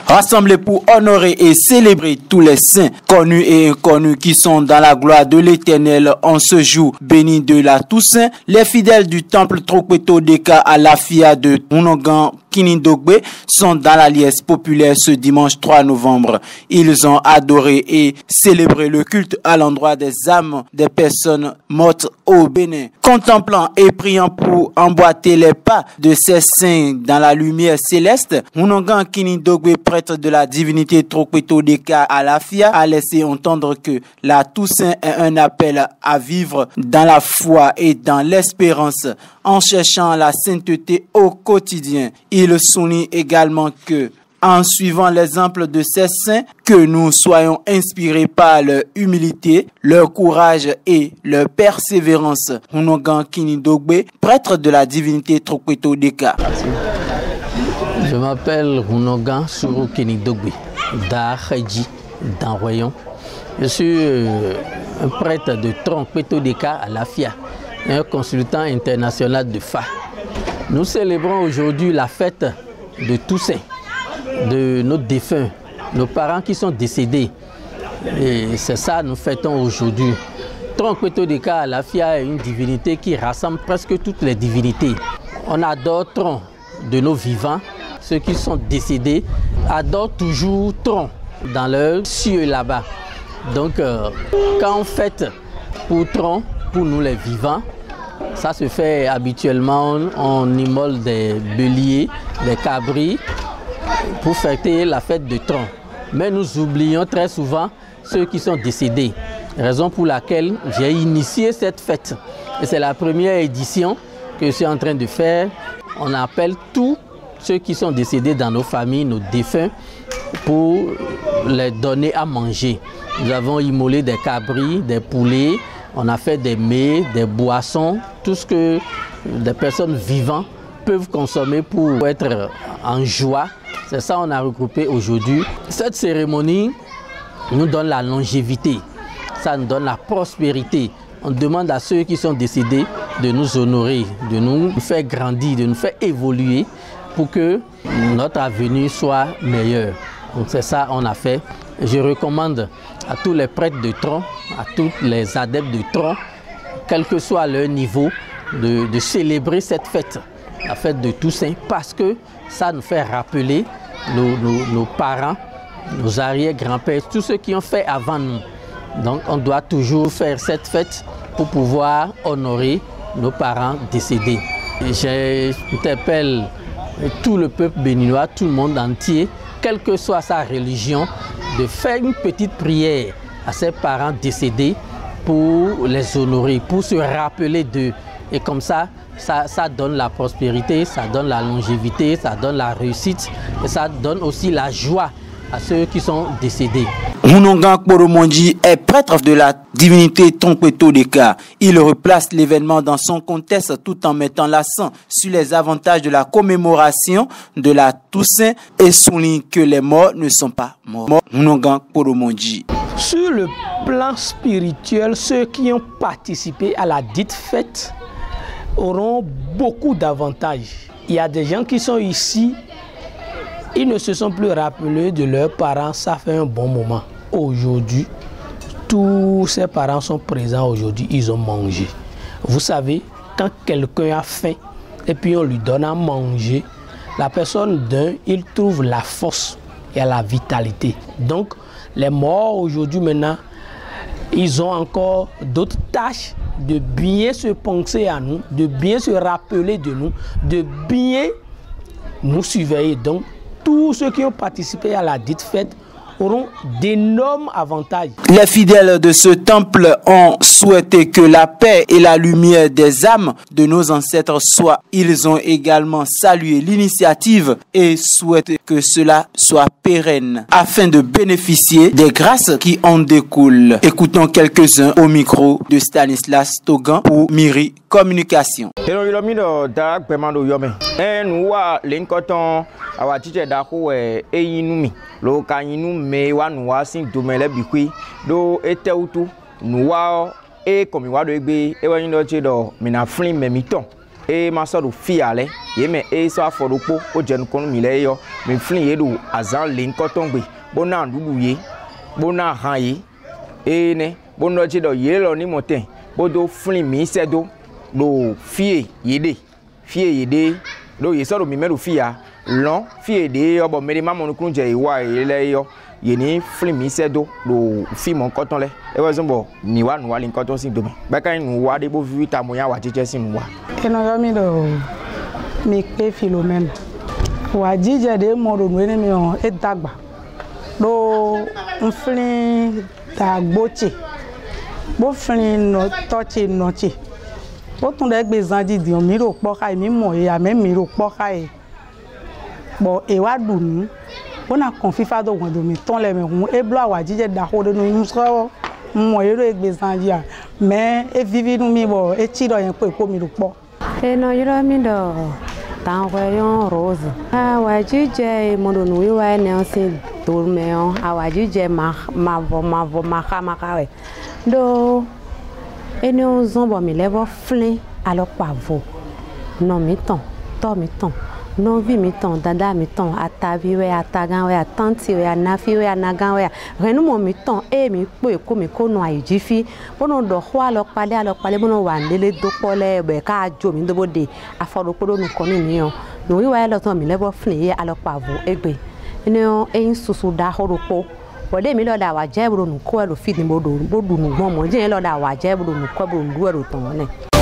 Rassemblés pour honorer et célébrer tous les saints, connus et inconnus qui sont dans la gloire de l'Éternel en ce jour béni de la Toussaint, les fidèles du temple Tropweto Deka à l'Afia de Hunongan Kinindogbe sont dans la liesse populaire ce dimanche 3 novembre. Ils ont adoré et célébré le culte à l'endroit des âmes des personnes mortes au Bénin. Contemplant et priant pour emboîter les pas de ces saints dans la lumière céleste, Hunongan Kinindogbe, prêtre de la divinité Tropweto Deka à l'Afia, a laissé entendre que la Toussaint est un appel à vivre dans la foi et dans l'espérance en cherchant la sainteté au quotidien. Il souligne également que, en suivant l'exemple de ces saints, que nous soyons inspirés par leur humilité, leur courage et leur persévérance. Hunongan Kinindogbe, prêtre de la divinité Tropweto Deka. Je m'appelle Hunongan Suru Kinindogbe, d'Ahaji, d'Anroyon. Je suis un prêtre de Tropweto Deka à l'Afia, un consultant international de Fa. Nous célébrons aujourd'hui la fête de Toussaint, de nos défunts, nos parents qui sont décédés. Et c'est ça nous fêtons aujourd'hui. Tropweto Deka à l'Afia est une divinité qui rassemble presque toutes les divinités. On adore Tron de nos vivants, ceux qui sont décédés adorent toujours Tron dans leur cieux là-bas. Donc quand on fête pour Tron, pour nous les vivants, ça se fait habituellement, on immole des béliers, des cabris pour fêter la fête de Tron. Mais nous oublions très souvent ceux qui sont décédés, raison pour laquelle j'ai initié cette fête. Et c'est la première édition que je suis en train de faire. On appelle tous ceux qui sont décédés dans nos familles, nos défunts, pour les donner à manger. Nous avons immolé des cabris, des poulets, on a fait des mets, des boissons, tout ce que des personnes vivantes peuvent consommer pour être en joie. C'est ça qu'on a regroupé aujourd'hui. Cette cérémonie nous donne la longévité, ça nous donne la prospérité. On demande à ceux qui sont décédés de nous honorer, de nous faire grandir, de nous faire évoluer pour que notre avenir soit meilleur. Donc c'est ça qu'on a fait. Je recommande à tous les prêtres de Tron, à tous les adeptes de Tron, quel que soit leur niveau, de célébrer cette fête, la fête de Toussaint, parce que ça nous fait rappeler nos parents, nos arrière-grands-pères, tous ceux qui ont fait avant nous. Donc on doit toujours faire cette fête pour pouvoir honorer nos parents décédés. J'interpelle tout le peuple béninois, tout le monde entier, quelle que soit sa religion, de faire une petite prière à ses parents décédés pour les honorer, pour se rappeler d'eux. Et comme ça donne la prospérité, ça donne la longévité, ça donne la réussite et ça donne aussi la joie à ceux qui sont décédés. Hunongan Kporomonji est prêtre de la divinité Tropweto Deka. Il replace l'événement dans son contexte tout en mettant l'accent sur les avantages de la commémoration de la Toussaint et souligne que les morts ne sont pas morts. Hunongan Kporomonji. Sur le plan spirituel, ceux qui ont participé à la dite fête auront beaucoup d'avantages. Il y a des gens qui sont ici, ils ne se sont plus rappelés de leurs parents, ça fait un bon moment. Aujourd'hui, tous ces parents sont présents aujourd'hui, ils ont mangé. Vous savez, quand quelqu'un a faim et puis on lui donne à manger, la personne il trouve la force et la vitalité. Donc, les morts aujourd'hui maintenant, ils ont encore d'autres tâches de bien se penser à nous, de bien se rappeler de nous, de bien nous surveiller. Donc, tous ceux qui ont participé à la dite fête auront d'énormes avantages. Les fidèles de ce temple ont souhaité que la paix et la lumière des âmes de nos ancêtres soient. Ils ont également salué l'initiative et souhaitent que cela soit pérenne afin de bénéficier des grâces qui en découlent. Écoutons quelques-uns au micro de Stanislas Togan pour Miri. communication. E masa do fiale ye me e so afodopo o jenu konu mi le yo mi flin ye do azan le nkoton gbe bona ndudu ye bona han ye e ne bona che do ye lo ni moten bodo flin mi se do fie yede do ye so do mi me do fia lon fie de obo me de mamonu kun je iwa ile yo ye ni flin mi se do fi mon koton le e wa zombo ni wa nu wa le nkoton sin do me ba kan nu wa de bo vita mo ya wa jeje sin wa Eno yomi do mi pe Philomène wa jije de mo do nu mi on e dagba do nflin dagboche bo flin no toche noche bo tun de gbe zanji di on mi ro po kai mi mo ya me mi ro po kai bo e wa dunu bona konfifa do won do mi ton le me hun e blo wa jije da ho do nu so mo e ro gbe zanji a me e vivi nu mi bo e ti do yen pe ko mi ro po Eno yomi do Danroyon Rose. Awajije modonu wiwa Nelson Dolmeon. Awajije makawe. Do eno zombo mi levo flin alors pavo. Non mi ton, to mi ton. Non vi mi ton, dada mi ton, atabi we, atagan we, atanti we, anafi we, anagan we. Renu mo mi ton, e mi po eko mi ko no ayijifi. Bono do ho alok pale bono wandele do pole be ka ajo mi do bode aforopo do nu koni ni o. No wi wa lo ton mi lebo flin ye alok pavo egbe. Eno e susu da horopo. Bode mi lo da wa je bro nu ko e lo fit ni bodu nu gbon mo je lo da wa je bro nu ko bro ndu e lo ton ne.